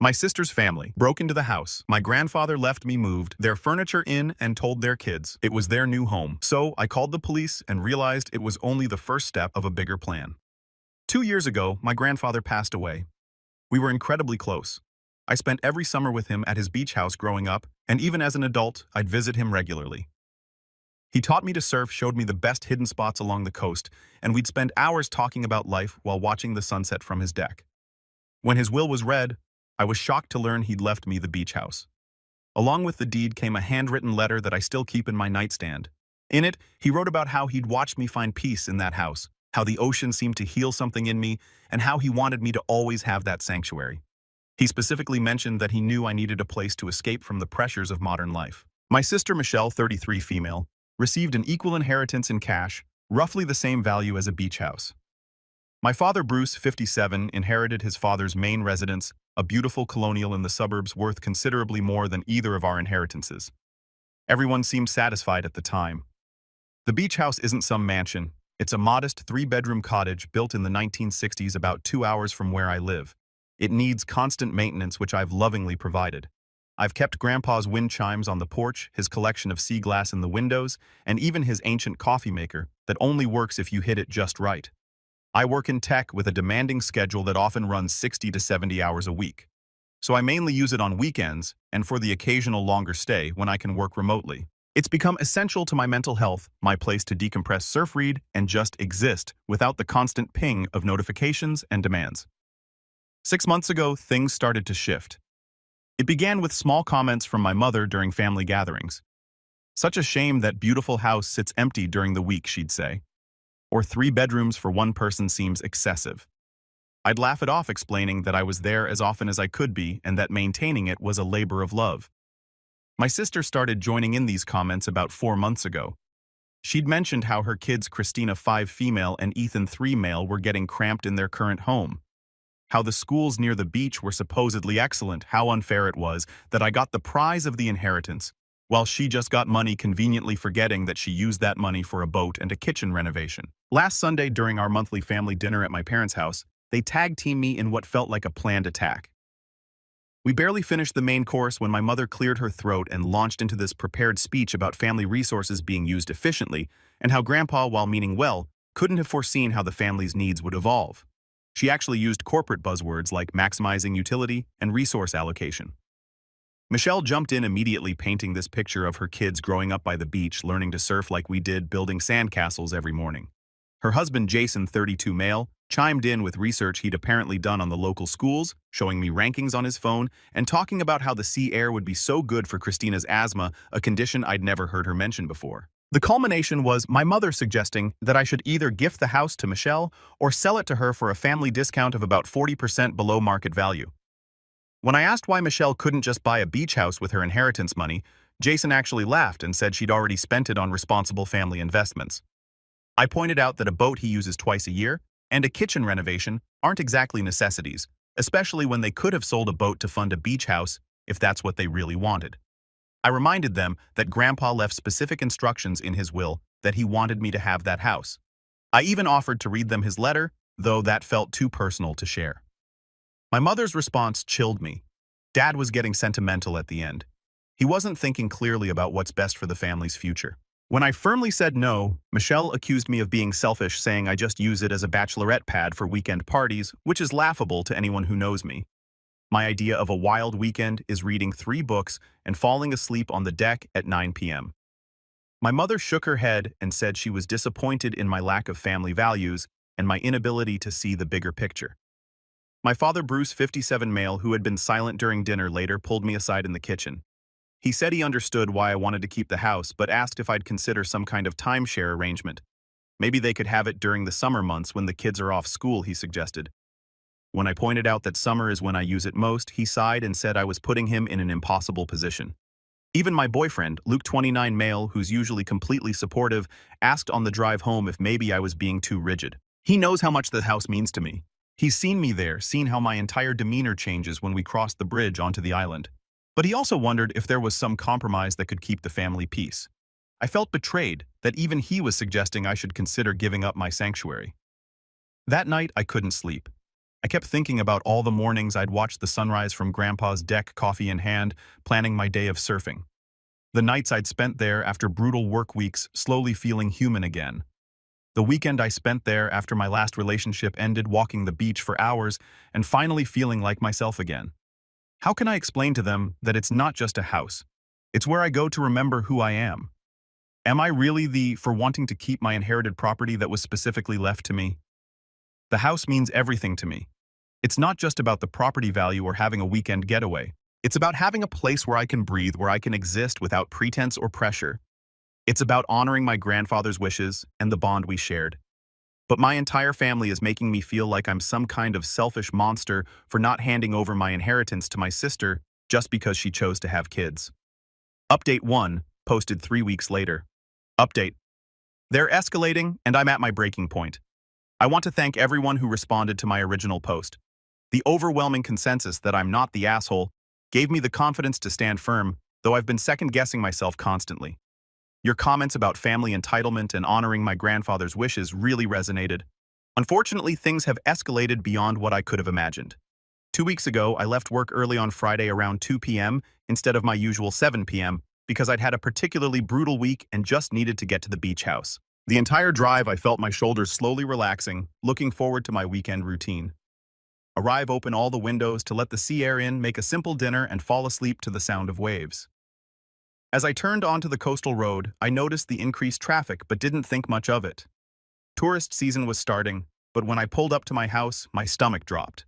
My sister's family broke into the house. My grandfather left me moved their furniture in and told their kids it was their new home. So I called the police and realized it was only the first step of a bigger plan. 2 years ago, my grandfather passed away. We were incredibly close. I spent every summer with him at his beach house growing up, and even as an adult, I'd visit him regularly. He taught me to surf, showed me the best hidden spots along the coast, and we'd spend hours talking about life while watching the sunset from his deck. When his will was read, I was shocked to learn he'd left me the beach house. Along with the deed came a handwritten letter that I still keep in my nightstand. In it, he wrote about how he'd watched me find peace in that house, how the ocean seemed to heal something in me, and how he wanted me to always have that sanctuary. He specifically mentioned that he knew I needed a place to escape from the pressures of modern life. My sister Michelle, 33 female, received an equal inheritance in cash, roughly the same value as a beach house. My father Bruce, 57, inherited his father's main residence, a beautiful colonial in the suburbs worth considerably more than either of our inheritances. Everyone seemed satisfied at the time. The beach house isn't some mansion. It's a modest 3-bedroom cottage built in the 1960s about 2 hours from where I live. It needs constant maintenance, which I've lovingly provided. I've kept Grandpa's wind chimes on the porch, his collection of sea glass in the windows, and even his ancient coffee maker that only works if you hit it just right. I work in tech with a demanding schedule that often runs 60 to 70 hours a week. So I mainly use it on weekends and for the occasional longer stay when I can work remotely. It's become essential to my mental health, my place to decompress, surf, read, and just exist without the constant ping of notifications and demands. 6 months ago, things started to shift. It began with small comments from my mother during family gatherings. "Such a shame that beautiful house sits empty during the week," she'd say. Or 3 bedrooms for one person seems excessive. I'd laugh it off, explaining that I was there as often as I could be and that maintaining it was a labor of love. My sister started joining in these comments about 4 months ago. She'd mentioned how her kids, Christina, 5 female, and Ethan, 3 male, were getting cramped in their current home. How the schools near the beach were supposedly excellent, how unfair it was that I got the prize of the inheritance, while she just got money, conveniently forgetting that she used that money for a boat and a kitchen renovation. Last Sunday, during our monthly family dinner at my parents' house, they tag-teamed me in what felt like a planned attack. We barely finished the main course when my mother cleared her throat and launched into this prepared speech about family resources being used efficiently and how Grandpa, while meaning well, couldn't have foreseen how the family's needs would evolve. She actually used corporate buzzwords like maximizing utility and resource allocation. Michelle jumped in immediately, painting this picture of her kids growing up by the beach, learning to surf like we did, building sandcastles every morning. Her husband Jason, 32 male, chimed in with research he'd apparently done on the local schools, showing me rankings on his phone, and talking about how the sea air would be so good for Christina's asthma, a condition I'd never heard her mention before. The culmination was my mother suggesting that I should either gift the house to Michelle or sell it to her for a family discount of about 40% below market value. When I asked why Michelle couldn't just buy a beach house with her inheritance money, Jason actually laughed and said she'd already spent it on responsible family investments. I pointed out that a boat he uses twice a year and a kitchen renovation aren't exactly necessities, especially when they could have sold a boat to fund a beach house if that's what they really wanted. I reminded them that Grandpa left specific instructions in his will that he wanted me to have that house. I even offered to read them his letter, though that felt too personal to share. My mother's response chilled me. Dad was getting sentimental at the end. He wasn't thinking clearly about what's best for the family's future. When I firmly said no, Michelle accused me of being selfish, saying I just use it as a bachelorette pad for weekend parties, which is laughable to anyone who knows me. My idea of a wild weekend is reading 3 books and falling asleep on the deck at 9 p.m. My mother shook her head and said she was disappointed in my lack of family values and my inability to see the bigger picture. My father Bruce, 57 male, who had been silent during dinner, later pulled me aside in the kitchen. He said he understood why I wanted to keep the house, but asked if I'd consider some kind of timeshare arrangement. Maybe they could have it during the summer months when the kids are off school, he suggested. When I pointed out that summer is when I use it most, he sighed and said I was putting him in an impossible position. Even my boyfriend, Luke, 29 male, who's usually completely supportive, asked on the drive home if maybe I was being too rigid. He knows how much the house means to me. He's seen me there, seen how my entire demeanor changes when we cross the bridge onto the island. But he also wondered if there was some compromise that could keep the family peace. I felt betrayed that even he was suggesting I should consider giving up my sanctuary. That night, I couldn't sleep. I kept thinking about all the mornings I'd watched the sunrise from Grandpa's deck, coffee in hand, planning my day of surfing. The nights I'd spent there after brutal work weeks, slowly feeling human again. The weekend I spent there after my last relationship ended, walking the beach for hours and finally feeling like myself again. How can I explain to them that it's not just a house? It's where I go to remember who I am. Am I really the for wanting to keep my inherited property that was specifically left to me? The house means everything to me. It's not just about the property value or having a weekend getaway. It's about having a place where I can breathe, where I can exist without pretense or pressure. It's about honoring my grandfather's wishes and the bond we shared. But my entire family is making me feel like I'm some kind of selfish monster for not handing over my inheritance to my sister just because she chose to have kids. Update 1, posted 3 weeks later. Update. They're escalating, and I'm at my breaking point. I want to thank everyone who responded to my original post. The overwhelming consensus that I'm not the asshole gave me the confidence to stand firm, though I've been second-guessing myself constantly. Your comments about family entitlement and honoring my grandfather's wishes really resonated. Unfortunately, things have escalated beyond what I could have imagined. 2 weeks ago, I left work early on Friday around 2 p.m. instead of my usual 7 p.m. because I'd had a particularly brutal week and just needed to get to the beach house. The entire drive, I felt my shoulders slowly relaxing, looking forward to my weekend routine. Arrive, open all the windows to let the sea air in, make a simple dinner, and fall asleep to the sound of waves. As I turned onto the coastal road, I noticed the increased traffic but didn't think much of it. Tourist season was starting, but when I pulled up to my house, my stomach dropped.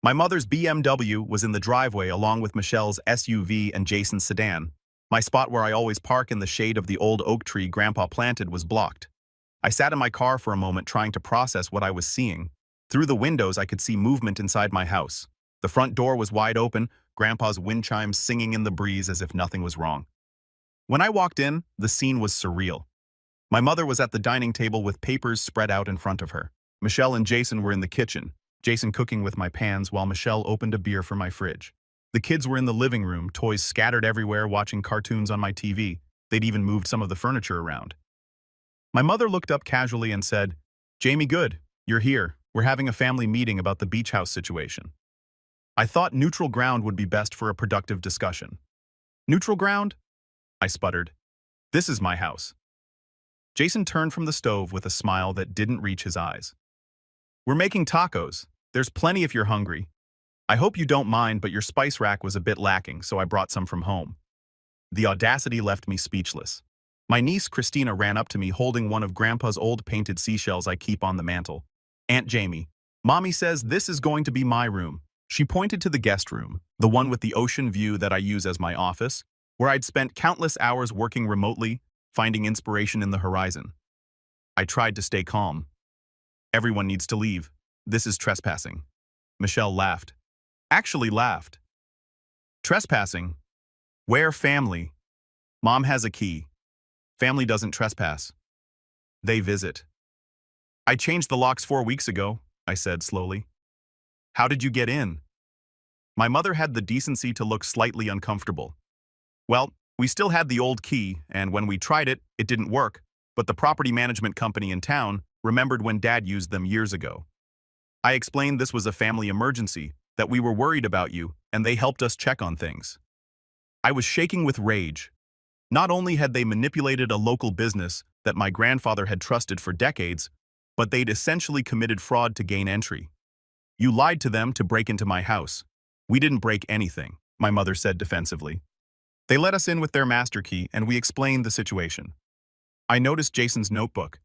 My mother's BMW was in the driveway along with Michelle's SUV and Jason's sedan. My spot where I always park in the shade of the old oak tree Grandpa planted was blocked. I sat in my car for a moment trying to process what I was seeing. Through the windows, I could see movement inside my house. The front door was wide open, Grandpa's wind chimes singing in the breeze as if nothing was wrong. When I walked in, the scene was surreal. My mother was at the dining table with papers spread out in front of her. Michelle and Jason were in the kitchen, Jason cooking with my pans while Michelle opened a beer for my fridge. The kids were in the living room, toys scattered everywhere, watching cartoons on my TV. They'd even moved some of the furniture around. My mother looked up casually and said, "Jamie, good, you're here. We're having a family meeting about the beach house situation." I thought neutral ground would be best for a productive discussion. "Neutral ground?" I sputtered. "This is my house." Jason turned from the stove with a smile that didn't reach his eyes. "We're making tacos. There's plenty if you're hungry. I hope you don't mind, but your spice rack was a bit lacking, so I brought some from home." The audacity left me speechless. My niece Christina ran up to me holding one of Grandpa's old painted seashells I keep on the mantel. "Aunt Jamie, Mommy says this is going to be my room." She pointed to the guest room, the one with the ocean view that I use as my office, where I'd spent countless hours working remotely, finding inspiration in the horizon. I tried to stay calm. "Everyone needs to leave. This is trespassing." Michelle laughed. Actually laughed. "Trespassing? Where family? Mom has a key. Family doesn't trespass. They visit." "I changed the locks 4 weeks ago," I said slowly. "How did you get in?" My mother had the decency to look slightly uncomfortable. "Well, we still had the old key, and when we tried it, it didn't work, but the property management company in town remembered when Dad used them years ago. I explained this was a family emergency, that we were worried about you, and they helped us check on things." I was shaking with rage. Not only had they manipulated a local business that my grandfather had trusted for decades, but they'd essentially committed fraud to gain entry. "You lied to them to break into my house. We didn't break anything," my mother said defensively. They let us in with their master key, and we explained the situation. I noticed Jason's notebook.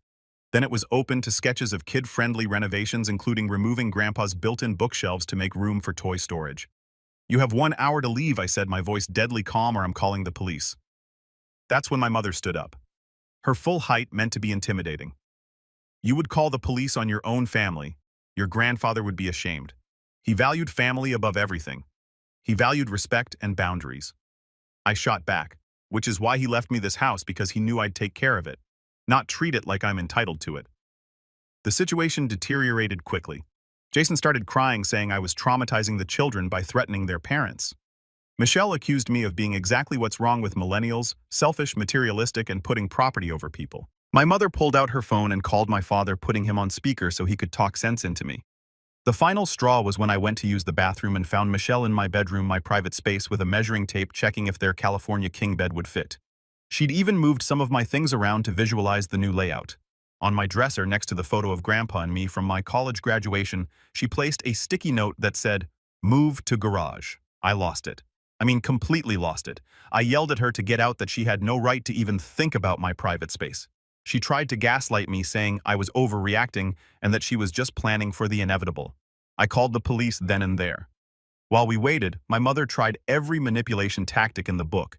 Then it was open to sketches of kid-friendly renovations, including removing Grandpa's built-in bookshelves to make room for toy storage. "You have 1 hour to leave," I said, my voice deadly calm, "or I'm calling the police." That's when my mother stood up. Her full height meant to be intimidating. "You would call the police on your own family. Your grandfather would be ashamed. He valued family above everything. He valued respect and boundaries." I shot back, "Which is why he left me this house, because he knew I'd take care of it, not treat it like I'm entitled to it." The situation deteriorated quickly. Jason started crying, saying I was traumatizing the children by threatening their parents. Michelle accused me of being exactly what's wrong with millennials, selfish, materialistic, and putting property over people. My mother pulled out her phone and called my father, putting him on speaker so he could talk sense into me. The final straw was when I went to use the bathroom and found Michelle in my bedroom, my private space, with a measuring tape checking if their California king bed would fit. She'd even moved some of my things around to visualize the new layout. On my dresser, next to the photo of Grandpa and me from my college graduation, she placed a sticky note that said, "Move to garage." I lost it. I mean, completely lost it. I yelled at her to get out, that she had no right to even think about my private space. She tried to gaslight me, saying I was overreacting and that she was just planning for the inevitable. I called the police then and there. While we waited, my mother tried every manipulation tactic in the book.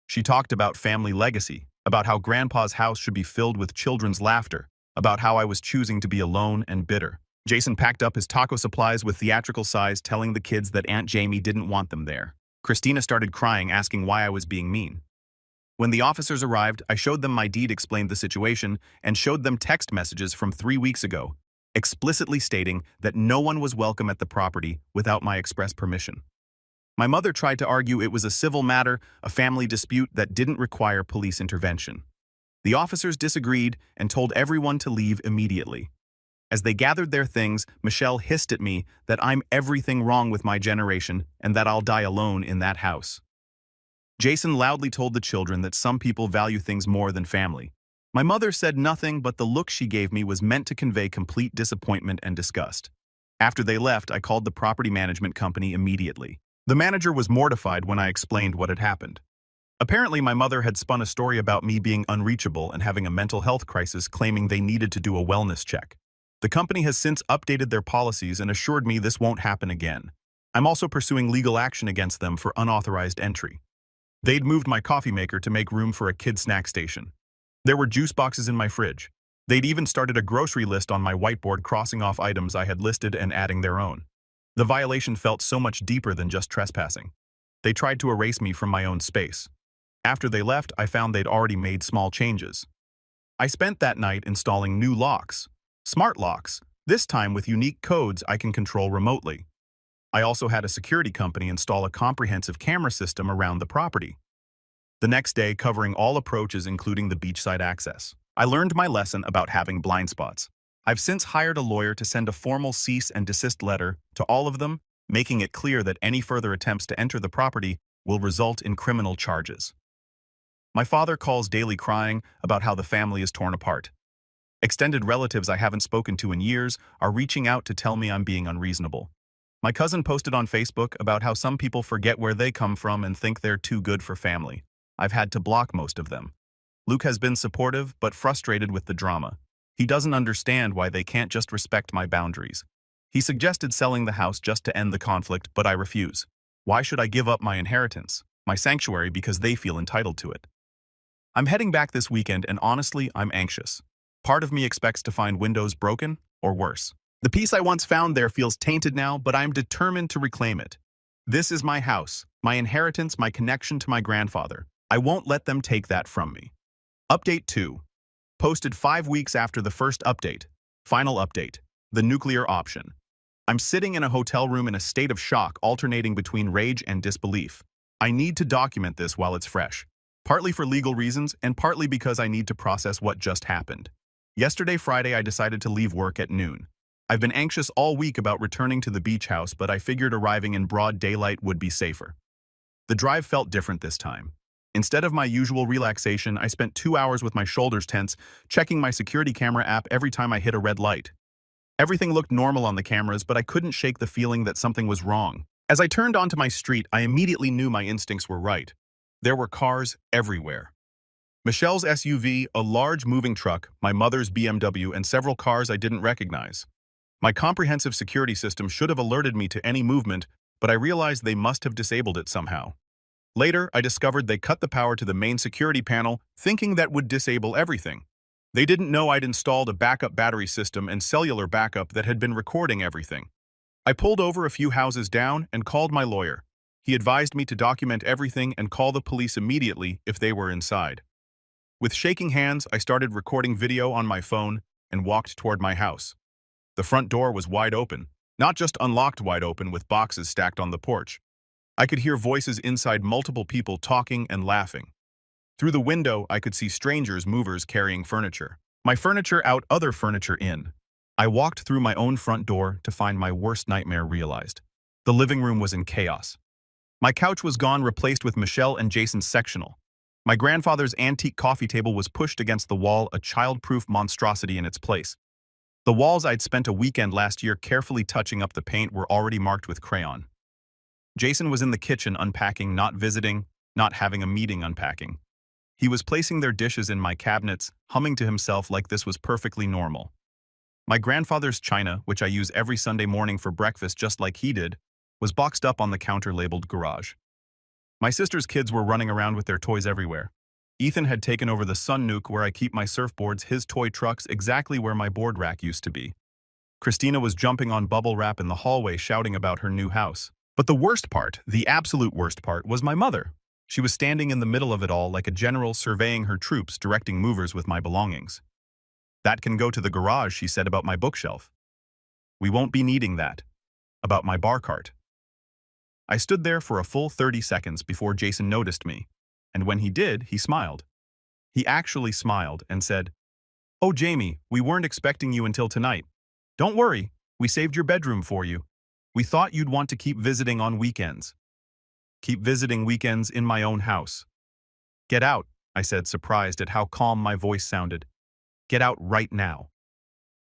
She talked about family legacy, about how Grandpa's house should be filled with children's laughter, about how I was choosing to be alone and bitter. Jason packed up his taco supplies with theatrical sighs, telling the kids that Aunt Jamie didn't want them there. Christina started crying, asking why I was being mean. When the officers arrived, I showed them my deed, explained the situation, and showed them text messages from 3 weeks ago, explicitly stating that no one was welcome at the property without my express permission. My mother tried to argue it was a civil matter, a family dispute that didn't require police intervention. The officers disagreed and told everyone to leave immediately. As they gathered their things, Michelle hissed at me that I'm everything wrong with my generation and that I'll die alone in that house. Jason loudly told the children that some people value things more than family. My mother said nothing, but the look she gave me was meant to convey complete disappointment and disgust. After they left, I called the property management company immediately. The manager was mortified when I explained what had happened. Apparently, my mother had spun a story about me being unreachable and having a mental health crisis, claiming they needed to do a wellness check. The company has since updated their policies and assured me this won't happen again. I'm also pursuing legal action against them for unauthorized entry. They'd moved my coffee maker to make room for a kid snack station. There were juice boxes in my fridge. They'd even started a grocery list on my whiteboard, crossing off items I had listed and adding their own. The violation felt so much deeper than just trespassing. They tried to erase me from my own space. After they left, I found they'd already made small changes. I spent that night installing new locks, smart locks, this time with unique codes I can control remotely. I also had a security company install a comprehensive camera system around the property. The next day, covering all approaches, including the beachside access. I learned my lesson about having blind spots. I've since hired a lawyer to send a formal cease and desist letter to all of them, making it clear that any further attempts to enter the property will result in criminal charges. My father calls daily, crying about how the family is torn apart. Extended relatives I haven't spoken to in years are reaching out to tell me I'm being unreasonable. My cousin posted on Facebook about how some people forget where they come from and think they're too good for family. I've had to block most of them. Luke has been supportive but frustrated with the drama. He doesn't understand why they can't just respect my boundaries. He suggested selling the house just to end the conflict, but I refuse. Why should I give up my inheritance, my sanctuary, because they feel entitled to it? I'm heading back this weekend, and honestly, I'm anxious. Part of me expects to find windows broken, or worse. The peace I once found there feels tainted now, but I'm determined to reclaim it. This is my house, my inheritance, my connection to my grandfather. I won't let them take that from me. Update 2. Posted 5 weeks after the first update. Final update. The nuclear option. I'm sitting in a hotel room in a state of shock, alternating between rage and disbelief. I need to document this while it's fresh. Partly for legal reasons, and partly because I need to process what just happened. Yesterday, Friday, I decided to leave work at noon. I've been anxious all week about returning to the beach house, but I figured arriving in broad daylight would be safer. The drive felt different this time. Instead of my usual relaxation, I spent 2 hours with my shoulders tense, checking my security camera app every time I hit a red light. Everything looked normal on the cameras, but I couldn't shake the feeling that something was wrong. As I turned onto my street, I immediately knew my instincts were right. There were cars everywhere. Michelle's SUV, a large moving truck, my mother's BMW, and several cars I didn't recognize. My comprehensive security system should have alerted me to any movement, but I realized they must have disabled it somehow. Later, I discovered they cut the power to the main security panel, thinking that would disable everything. They didn't know I'd installed a backup battery system and cellular backup that had been recording everything. I pulled over a few houses down and called my lawyer. He advised me to document everything and call the police immediately if they were inside. With shaking hands, I started recording video on my phone and walked toward my house. The front door was wide open, not just unlocked wide open with boxes stacked on the porch. I could hear voices inside, multiple people talking and laughing. Through the window, I could see strangers, movers carrying furniture. My furniture out, other furniture in. I walked through my own front door to find my worst nightmare realized. The living room was in chaos. My couch was gone, replaced with Michelle and Jason's sectional. My grandfather's antique coffee table was pushed against the wall, a child-proof monstrosity in its place. The walls I'd spent a weekend last year carefully touching up the paint were already marked with crayon. Jason was in the kitchen unpacking, not visiting, not having a meeting unpacking. He was placing their dishes in my cabinets, humming to himself like this was perfectly normal. My grandfather's china, which I use every Sunday morning for breakfast just like he did, was boxed up on the counter labeled garage. My sister's kids were running around with their toys everywhere. Ethan had taken over the Sun Nuke where I keep my surfboards, his toy trucks exactly where my board rack used to be. Christina was jumping on bubble wrap in the hallway shouting about her new house. But the worst part, the absolute worst part, was my mother. She was standing in the middle of it all like a general surveying her troops, directing movers with my belongings. "That can go to the garage," she said about my bookshelf. "We won't be needing that." About my bar cart. I stood there for a full 30 seconds before Jason noticed me, and when he did, he smiled. He actually smiled and said, "Oh, Jamie, we weren't expecting you until tonight. Don't worry, we saved your bedroom for you. We thought you'd want to keep visiting on weekends." Keep visiting weekends in my own house. "Get out," I said, surprised at how calm my voice sounded. "Get out right now."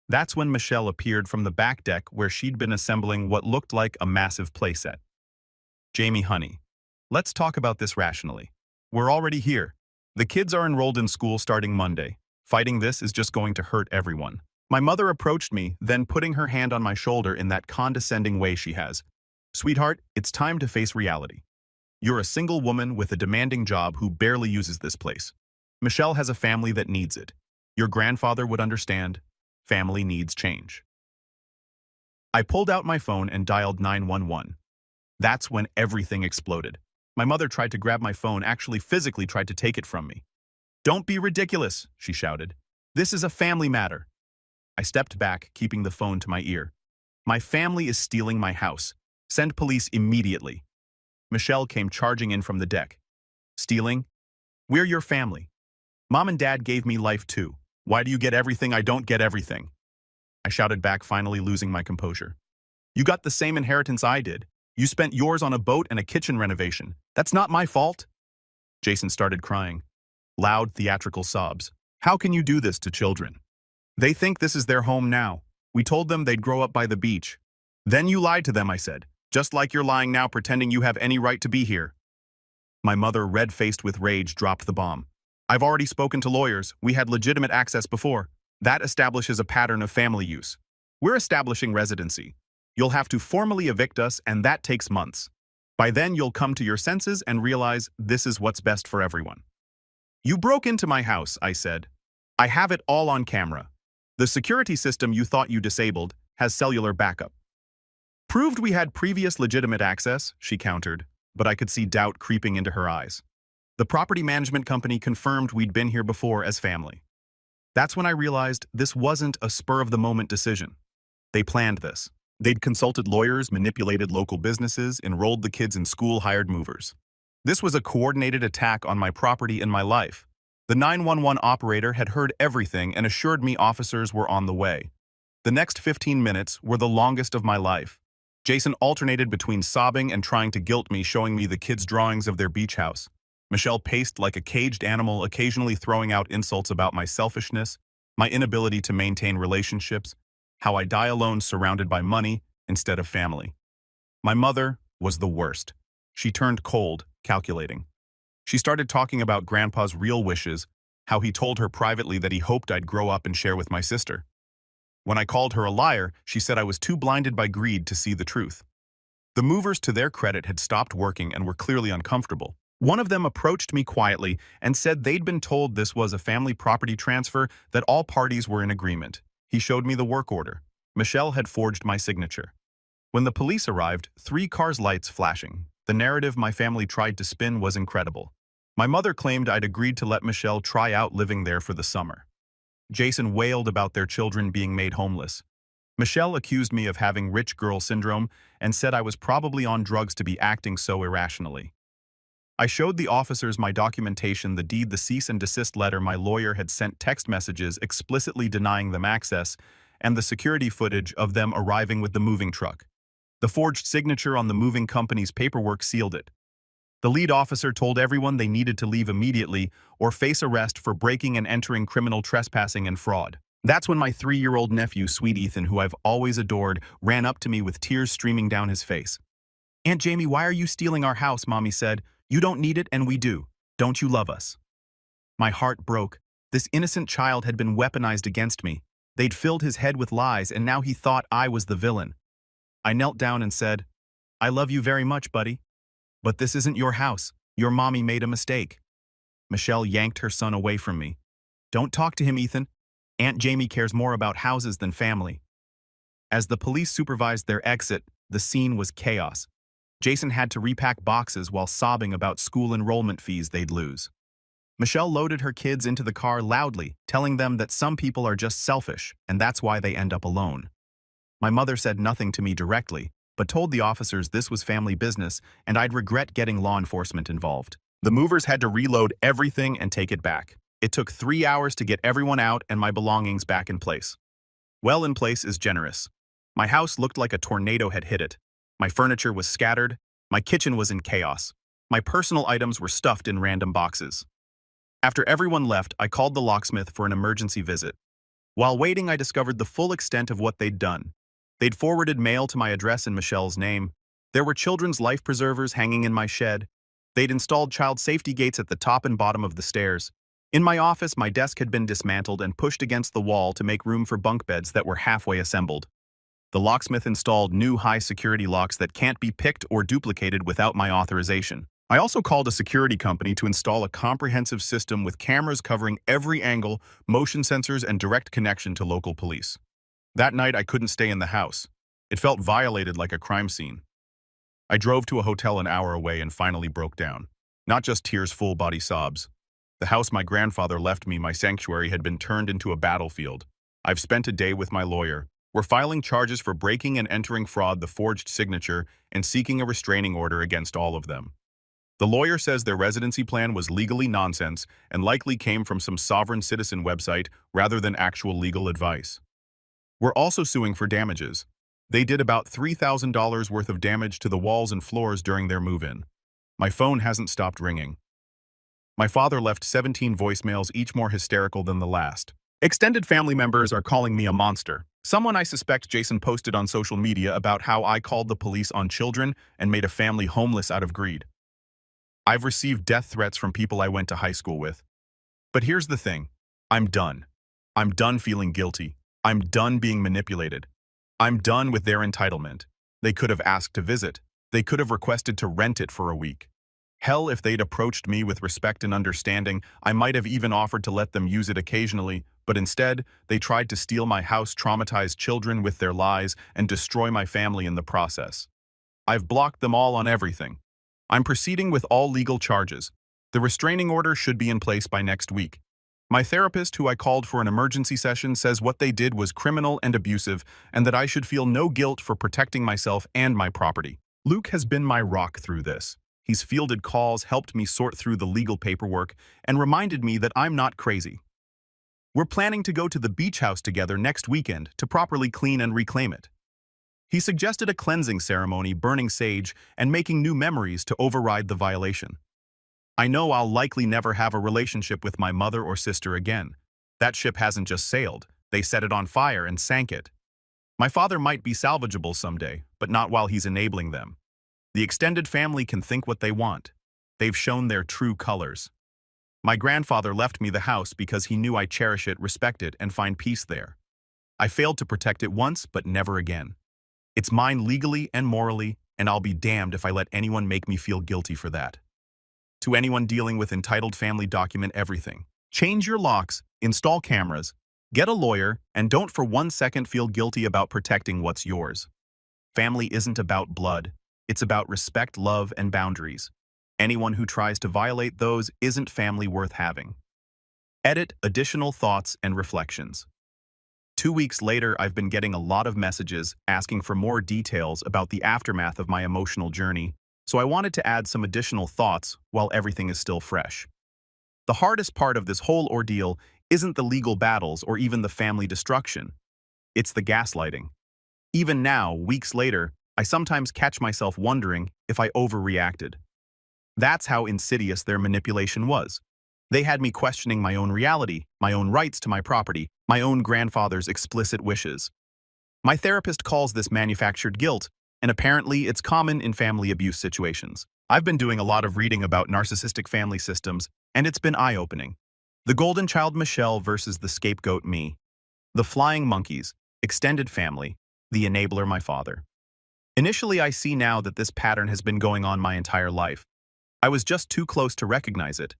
That's when Michelle appeared from the back deck where she'd been assembling what looked like a massive playset. "Jamie, honey, let's talk about this rationally. We're already here. The kids are enrolled in school starting Monday. Fighting this is just going to hurt everyone." My mother approached me, then putting her hand on my shoulder in that condescending way she has. "Sweetheart, it's time to face reality. You're a single woman with a demanding job who barely uses this place. Michelle has a family that needs it. Your grandfather would understand. Family needs change." I pulled out my phone and dialed 911. That's when everything exploded. My mother tried to grab my phone, actually physically tried to take it from me. "Don't be ridiculous," she shouted. "This is a family matter." I stepped back, keeping the phone to my ear. "My family is stealing my house. Send police immediately." Michelle came charging in from the deck. "Stealing? We're your family. Mom and Dad gave me life too. Why do you get everything I don't get everything?" I shouted back, finally losing my composure. "You got the same inheritance I did. You spent yours on a boat and a kitchen renovation. That's not my fault." Jason started crying. Loud, theatrical sobs. "How can you do this to children? They think this is their home now. We told them they'd grow up by the beach. Then you lied to them," I said. "Just like you're lying now, pretending you have any right to be here." My mother, red-faced with rage, dropped the bomb. "I've already spoken to lawyers. We had legitimate access before. That establishes a pattern of family use. We're establishing residency. You'll have to formally evict us, and that takes months. By then, you'll come to your senses and realize this is what's best for everyone." "You broke into my house," I said. "I have it all on camera. The security system you thought you disabled has cellular backup." "Proved we had previous legitimate access," she countered, but I could see doubt creeping into her eyes. "The property management company confirmed we'd been here before as family." That's when I realized this wasn't a spur-of-the-moment decision. They planned this. They'd consulted lawyers, manipulated local businesses, enrolled the kids in school, hired movers. This was a coordinated attack on my property and my life. The 911 operator had heard everything and assured me officers were on the way. The next 15 minutes were the longest of my life. Jason alternated between sobbing and trying to guilt me, showing me the kids' drawings of their beach house. Michelle paced like a caged animal, occasionally throwing out insults about my selfishness, my inability to maintain relationships, how I die alone surrounded by money instead of family. My mother was the worst. She turned cold, calculating. She started talking about Grandpa's real wishes, how he told her privately that he hoped I'd grow up and share with my sister. When I called her a liar, she said I was too blinded by greed to see the truth. The movers, to their credit, had stopped working and were clearly uncomfortable. One of them approached me quietly and said they'd been told this was a family property transfer, that all parties were in agreement. He showed me the work order. Michelle had forged my signature. When the police arrived, 3 cars' lights flashing. The narrative my family tried to spin was incredible. My mother claimed I'd agreed to let Michelle try out living there for the summer. Jason wailed about their children being made homeless. Michelle accused me of having rich girl syndrome and said I was probably on drugs to be acting so irrationally. I showed the officers my documentation, the deed, the cease and desist letter my lawyer had sent, text messages explicitly denying them access, and the security footage of them arriving with the moving truck. The forged signature on the moving company's paperwork sealed it. The lead officer told everyone they needed to leave immediately or face arrest for breaking and entering, criminal trespassing, and fraud. That's when my 3-year-old nephew, sweet Ethan, who I've always adored, ran up to me with tears streaming down his face. "Aunt Jamie, why are you stealing our house?" Mommy said. "You don't need it and we do. Don't you love us?" My heart broke. This innocent child had been weaponized against me. They'd filled his head with lies and now he thought I was the villain. I knelt down and said, "I love you very much, buddy. But this isn't your house. Your mommy made a mistake." Michelle yanked her son away from me. "Don't talk to him, Ethan. Aunt Jamie cares more about houses than family." As the police supervised their exit, the scene was chaos. Jason had to repack boxes while sobbing about school enrollment fees they'd lose. Michelle loaded her kids into the car loudly, telling them that some people are just selfish, and that's why they end up alone. My mother said nothing to me directly, but told the officers this was family business and I'd regret getting law enforcement involved. The movers had to reload everything and take it back. It took 3 hours to get everyone out and my belongings back in place. Well in place is generous. My house looked like a tornado had hit it. My furniture was scattered. My kitchen was in chaos. My personal items were stuffed in random boxes. After everyone left, I called the locksmith for an emergency visit. While waiting, I discovered the full extent of what they'd done. They'd forwarded mail to my address in Michelle's name. There were children's life preservers hanging in my shed. They'd installed child safety gates at the top and bottom of the stairs. In my office, my desk had been dismantled and pushed against the wall to make room for bunk beds that were halfway assembled. The locksmith installed new high-security locks that can't be picked or duplicated without my authorization. I also called a security company to install a comprehensive system with cameras covering every angle, motion sensors, and direct connection to local police. That night, I couldn't stay in the house. It felt violated like a crime scene. I drove to a hotel an hour away and finally broke down. Not just tears, full-body sobs. The house my grandfather left me, my sanctuary, had been turned into a battlefield. I've spent a day with my lawyer. We're filing charges for breaking and entering, fraud, the forged signature, and seeking a restraining order against all of them. The lawyer says their residency plan was legally nonsense and likely came from some sovereign citizen website rather than actual legal advice. We're also suing for damages. They did about $3,000 worth of damage to the walls and floors during their move-in. My phone hasn't stopped ringing. My father left 17 voicemails, each more hysterical than the last. Extended family members are calling me a monster. Someone I suspect Jason posted on social media about how I called the police on children and made a family homeless out of greed. I've received death threats from people I went to high school with. But here's the thing. I'm done. I'm done feeling guilty. I'm done being manipulated. I'm done with their entitlement. They could have asked to visit. They could have requested to rent it for a week. Hell, if they'd approached me with respect and understanding, I might have even offered to let them use it occasionally, but instead, they tried to steal my house, traumatize children with their lies, and destroy my family in the process. I've blocked them all on everything. I'm proceeding with all legal charges. The restraining order should be in place by next week. My therapist, who I called for an emergency session, says what they did was criminal and abusive, and that I should feel no guilt for protecting myself and my property. Luke has been my rock through this. He's fielded calls, helped me sort through the legal paperwork, and reminded me that I'm not crazy. We're planning to go to the beach house together next weekend to properly clean and reclaim it. He suggested a cleansing ceremony, burning sage, and making new memories to override the violation. I know I'll likely never have a relationship with my mother or sister again. That ship hasn't just sailed. They set it on fire and sank it. My father might be salvageable someday, but not while he's enabling them. The extended family can think what they want. They've shown their true colors. My grandfather left me the house because he knew I cherish it, respect it, and find peace there. I failed to protect it once, but never again. It's mine legally and morally, and I'll be damned if I let anyone make me feel guilty for that. To anyone dealing with entitled family, document everything. Change your locks, install cameras, get a lawyer, and don't for 1 second feel guilty about protecting what's yours. Family isn't about blood. It's about respect, love, and boundaries. Anyone who tries to violate those isn't family worth having. Edit, additional thoughts and reflections. 2 weeks later, I've been getting a lot of messages asking for more details about the aftermath of my emotional journey, so I wanted to add some additional thoughts while everything is still fresh. The hardest part of this whole ordeal isn't the legal battles or even the family destruction. It's the gaslighting. Even now, weeks later, I sometimes catch myself wondering if I overreacted. That's how insidious their manipulation was. They had me questioning my own reality, my own rights to my property, my own grandfather's explicit wishes. My therapist calls this manufactured guilt, and apparently it's common in family abuse situations. I've been doing a lot of reading about narcissistic family systems, and it's been eye-opening. The golden child Michelle versus the scapegoat me. The flying monkeys, extended family, the enabler my father. Initially, I see now that this pattern has been going on my entire life. I was just too close to recognize it.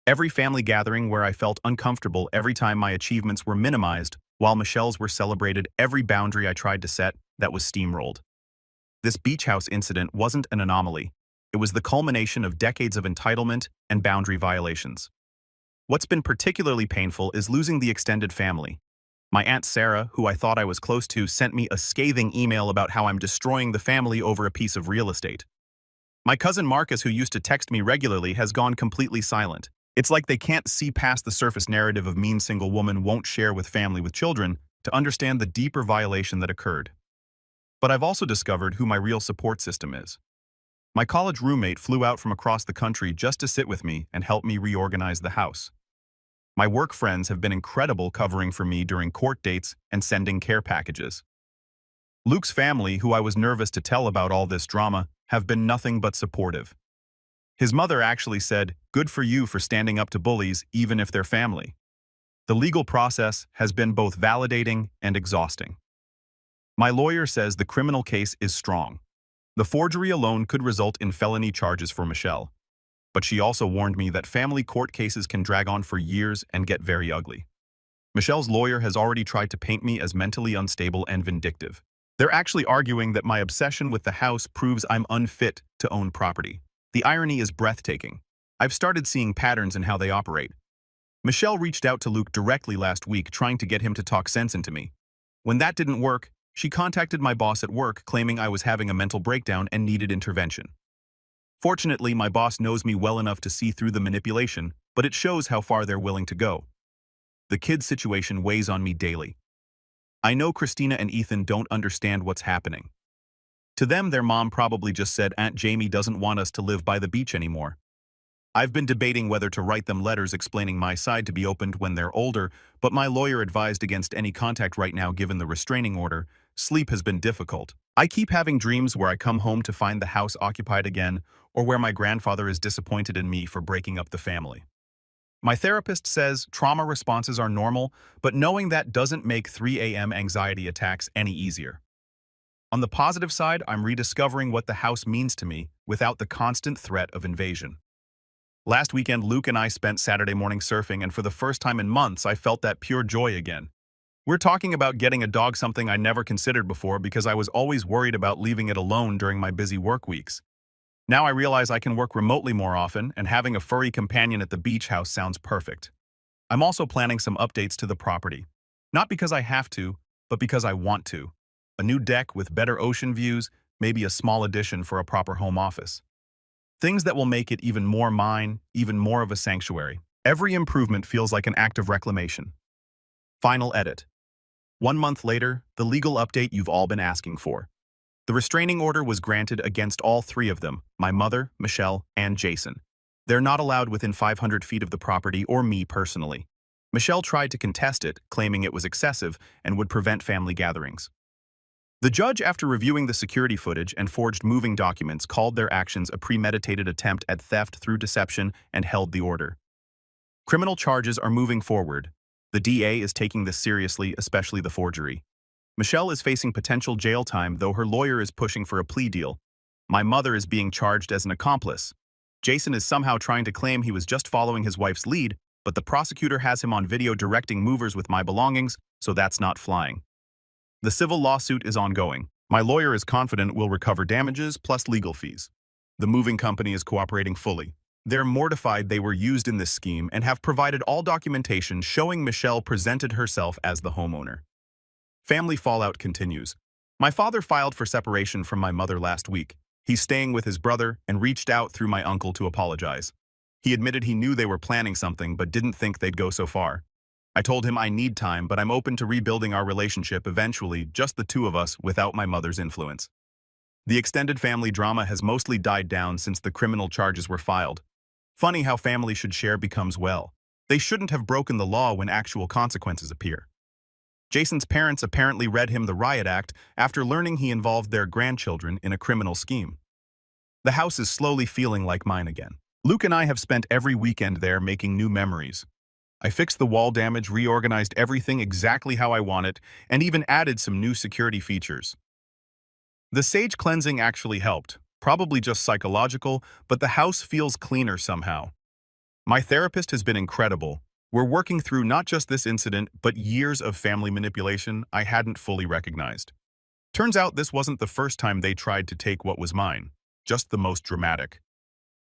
Every family gathering where I felt uncomfortable every time my achievements were minimized, while Michelle's were celebrated, every boundary I tried to set, that was steamrolled. This beach house incident wasn't an anomaly. It was the culmination of decades of entitlement and boundary violations. What's been particularly painful is losing the extended family. My Aunt Sarah, who I thought I was close to, sent me a scathing email about how I'm destroying the family over a piece of real estate. My cousin Marcus, who used to text me regularly, has gone completely silent. It's like they can't see past the surface narrative of mean single woman won't share with family with children to understand the deeper violation that occurred. But I've also discovered who my real support system is. My college roommate flew out from across the country just to sit with me and help me reorganize the house. My work friends have been incredible covering for me during court dates and sending care packages. Luke's family, who I was nervous to tell about all this drama, have been nothing but supportive. His mother actually said, "Good for you for standing up to bullies, even if they're family." The legal process has been both validating and exhausting. My lawyer says the criminal case is strong. The forgery alone could result in felony charges for Michelle. But she also warned me that family court cases can drag on for years and get very ugly. Michelle's lawyer has already tried to paint me as mentally unstable and vindictive. They're actually arguing that my obsession with the house proves I'm unfit to own property. The irony is breathtaking. I've started seeing patterns in how they operate. Michelle reached out to Luke directly last week, trying to get him to talk sense into me. When that didn't work, she contacted my boss at work, claiming I was having a mental breakdown and needed intervention. Fortunately, my boss knows me well enough to see through the manipulation, but it shows how far they're willing to go. The kids' situation weighs on me daily. I know Christina and Ethan don't understand what's happening. To them, their mom probably just said Aunt Jamie doesn't want us to live by the beach anymore. I've been debating whether to write them letters explaining my side to be opened when they're older, but my lawyer advised against any contact right now given the restraining order. Sleep has been difficult. I keep having dreams where I come home to find the house occupied again, or where my grandfather is disappointed in me for breaking up the family. My therapist says trauma responses are normal, but knowing that doesn't make 3 a.m. anxiety attacks any easier. On the positive side, I'm rediscovering what the house means to me without the constant threat of invasion. Last weekend, Luke and I spent Saturday morning surfing, and for the first time in months, I felt that pure joy again. We're talking about getting a dog, something I never considered before because I was always worried about leaving it alone during my busy work weeks. Now I realize I can work remotely more often, and having a furry companion at the beach house sounds perfect. I'm also planning some updates to the property. Not because I have to, but because I want to. A new deck with better ocean views, maybe a small addition for a proper home office. Things that will make it even more mine, even more of a sanctuary. Every improvement feels like an act of reclamation. Final edit. 1 month later, the legal update you've all been asking for. The restraining order was granted against all 3 of them, my mother, Michelle, and Jason. They're not allowed within 500 feet of the property or me personally. Michelle tried to contest it, claiming it was excessive and would prevent family gatherings. The judge, after reviewing the security footage and forged moving documents, called their actions a premeditated attempt at theft through deception and held the order. Criminal charges are moving forward. The DA is taking this seriously, especially the forgery. Michelle is facing potential jail time, though her lawyer is pushing for a plea deal. My mother is being charged as an accomplice. Jason is somehow trying to claim he was just following his wife's lead, but the prosecutor has him on video directing movers with my belongings, so that's not flying. The civil lawsuit is ongoing. My lawyer is confident we'll recover damages plus legal fees. The moving company is cooperating fully. They're mortified they were used in this scheme and have provided all documentation showing Michelle presented herself as the homeowner. Family fallout continues. My father filed for separation from my mother last week. He's staying with his brother and reached out through my uncle to apologize. He admitted he knew they were planning something but didn't think they'd go so far. I told him I need time, but I'm open to rebuilding our relationship eventually, just the two of us, without my mother's influence. The extended family drama has mostly died down since the criminal charges were filed. Funny how family should share becomes well. They shouldn't have broken the law when actual consequences appear. Jason's parents apparently read him the riot act after learning he involved their grandchildren in a criminal scheme. The house is slowly feeling like mine again. Luke and I have spent every weekend there making new memories. I fixed the wall damage, reorganized everything exactly how I want it, and even added some new security features. The sage cleansing actually helped, probably just psychological, but the house feels cleaner somehow. My therapist has been incredible. We're working through not just this incident, but years of family manipulation I hadn't fully recognized. Turns out this wasn't the first time they tried to take what was mine, just the most dramatic.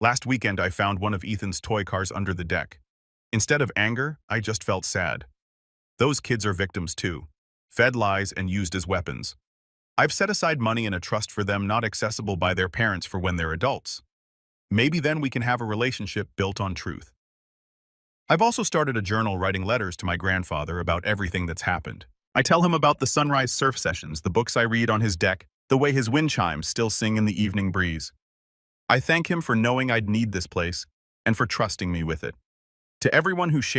Last weekend I found one of Ethan's toy cars under the deck. Instead of anger, I just felt sad. Those kids are victims too, fed lies and used as weapons. I've set aside money in a trust for them not accessible by their parents for when they're adults. Maybe then we can have a relationship built on truth. I've also started a journal writing letters to my grandfather about everything that's happened. I tell him about the sunrise surf sessions, the books I read on his deck, the way his wind chimes still sing in the evening breeze. I thank him for knowing I'd need this place and for trusting me with it. To everyone who shared